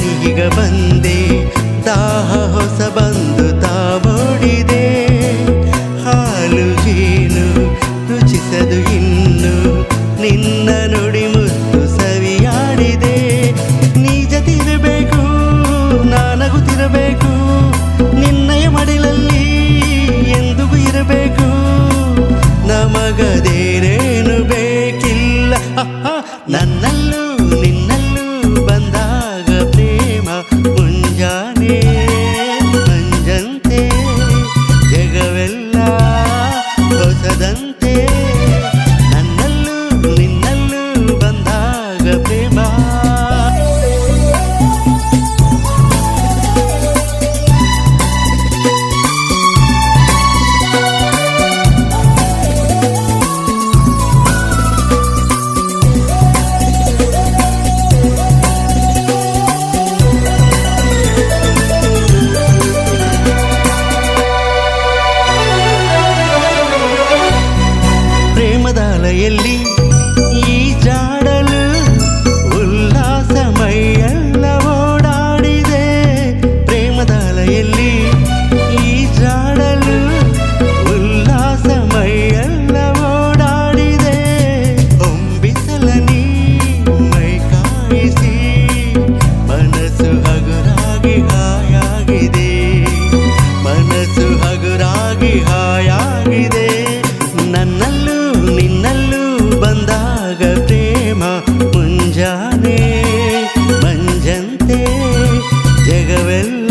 ದನಿಗ ಬಂದೆ ದಾಹ ಹೊಸ ಬಂದು ತಾವೋಡಿದೆ ಹಾಲು ಜೇನು ರುಚಿಸದು ಇನ್ನು ನಿನ್ನ ನುಡಿ ಮುತ್ತು ಸವಿಯಾಡಿದೆ ನೀ ಜೊತಿರಬೇಕು ನಾನಗುತ್ತಿರಬೇಕು ನಿನ್ನಯ ಮಡಿಲಲ್ಲಿ ಎಂದಿಗೂ ಇರಬೇಕು ನಮಗದೇನೇನು ಬೇಕಿಲ್ಲ ನನ್ನಲ್ಲೂ ನಿನ್ನಲ್ಲೂ ಬಂದಾಗ ಪ್ರೇಮ ಮುಂಜಾನೆ ಮಂಜಂತೆ ಜಗವೆಲ್ಲ ಹೊಸದಂತೆ ನನ್ನಲ್ಲೂ ನಿನ್ನಲ್ಲೂ ಬಂದಾಗ ಪ್ರೇಮ ಪ್ರೇಮದಾಲೆಯಲ್ಲಿ ಈ ಜಾಡಲು ಉಲ್ಲಾಸಮೈಯೆಲ್ಲ ಓಡಾಡಿದೆ ಪ್ರೇಮದಾಲೆಯಲ್ಲಿ ಈ ಜಾಡಲು ಉಲ್ಲಾಸಮೈಯೆಲ್ಲ ಓಡಾಡಿದೆ ಹೊಂಬಿಸಲ ನೀ ಮೈ ಕಾಯಿಸಿ ಮನಸ್ಸು ಹಗುರಾಗಿ ಹಾಯಾಗಿದೆ ಮನಸ್ಸು ಹಗುರಾಗಿ ಹಾಯಾಗಿದೆ ನನ್ನಲ್ಲೂ ನಿನ್ನಲ್ಲೂ ಬಂದಾಗ ಪ್ರೇಮ ಮುಂಜಾನೆ ಮಂಜಂತೆ ಜಗವೆಲ್ಲ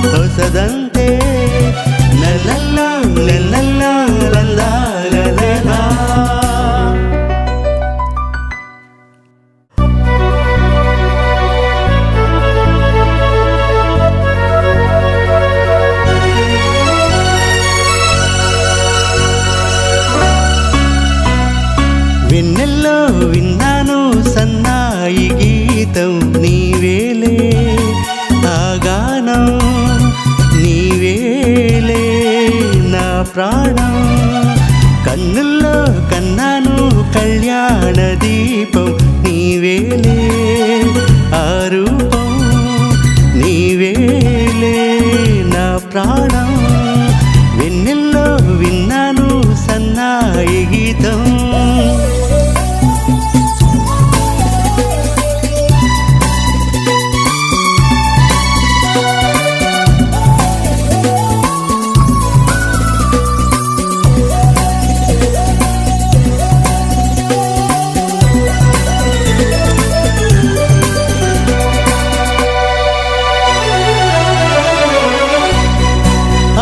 ಹೊಸದಂತೆ ಲಲ್ಲಲ್ಲ ಲಲ್ಲಲ್ಲ ಲಲ್ಲ ಲಲ್ಲ వెన్నెల్లో విన్నాను సన్నాయి గీతం నీవేలే ఆ గానం నీవేలే నా ప్రాణం కన్నుల్లో కన్నాను కళ్యాణ దీపం నీవేలే ఆ రూపం నీవేలే నా ప్రాణం వెన్నెల్లో విన్నాను సన్నాయి గీతం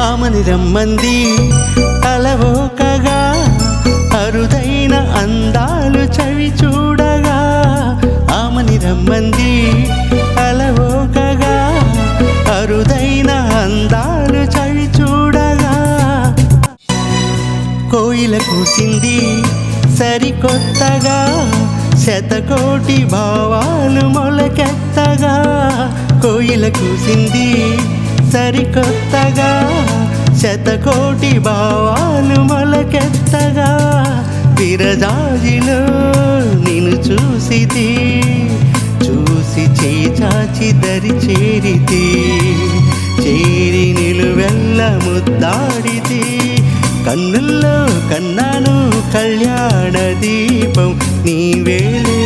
ఆమని రమ్మంది అలవోకగా అరుదైన అందాలు చవి చూడగా ఆమని రమ్మంది అలవోకగా అరుదైన అందాలు చవి చూడగా కోయిల కూసింది సరికొత్తగా శతకోటి భావాలు మొలకెత్తగా కోయిల కూసింది సరికొత్తగా శతకోటి భావాలు మొలకెత్తగా విరజాజిలో నిన్ను చూసితి చూసి చేయి చాచి దరి చేరితి చేరి నిలువెల్ల ముద్దాడితి కన్నుల్లో కన్నాను కళ్యాణ దీపం నీవేలే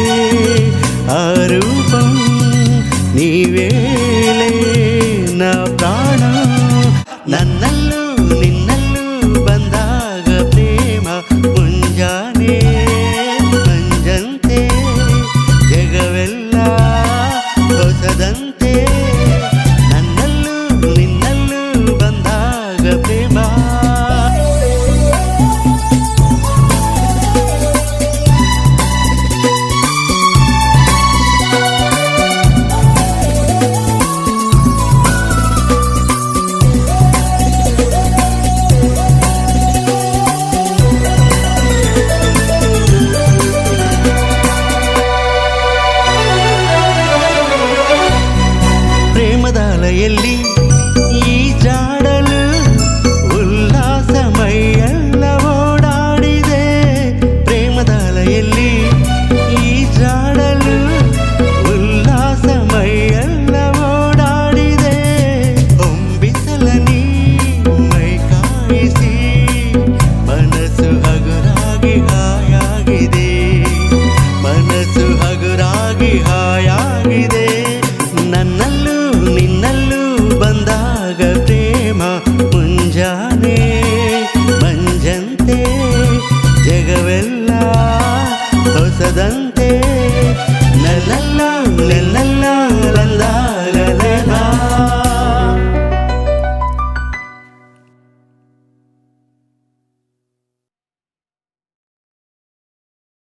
ఆ రూపం నీవేలే నా ప్రాణం నన్నಲ್ಲೂ ನಿನ್ನಲ್ಲೂ ಬಂದಾಗ ಪ್ರೇಮ ಮುಂಜಾನೆ ಮಂಜಂತೆ ಜಗವೆಲ್ಲ ಹೊಸದಂತೆ ನನ್ನಲ್ಲೂ ನಿನ್ನಲ್ಲೂ ಬಂದಾಗ ಪ್ರೇಮ ಪ್ರೇಮದಾಲೆಯಲ್ಲಿ ಈ ಜಾಡಲು ಉಲ್ಲಾಸಮೈಯೆಲ್ಲ ಓಡಾಡಿದೆ ಪ್ರೇಮದಾಲೆಯಲ್ಲಿ ಈ ಜಾಡಲು ಉಲ್ಲಾಸಮೈಯೆಲ್ಲ ನನ್ನೆಲ್ಲ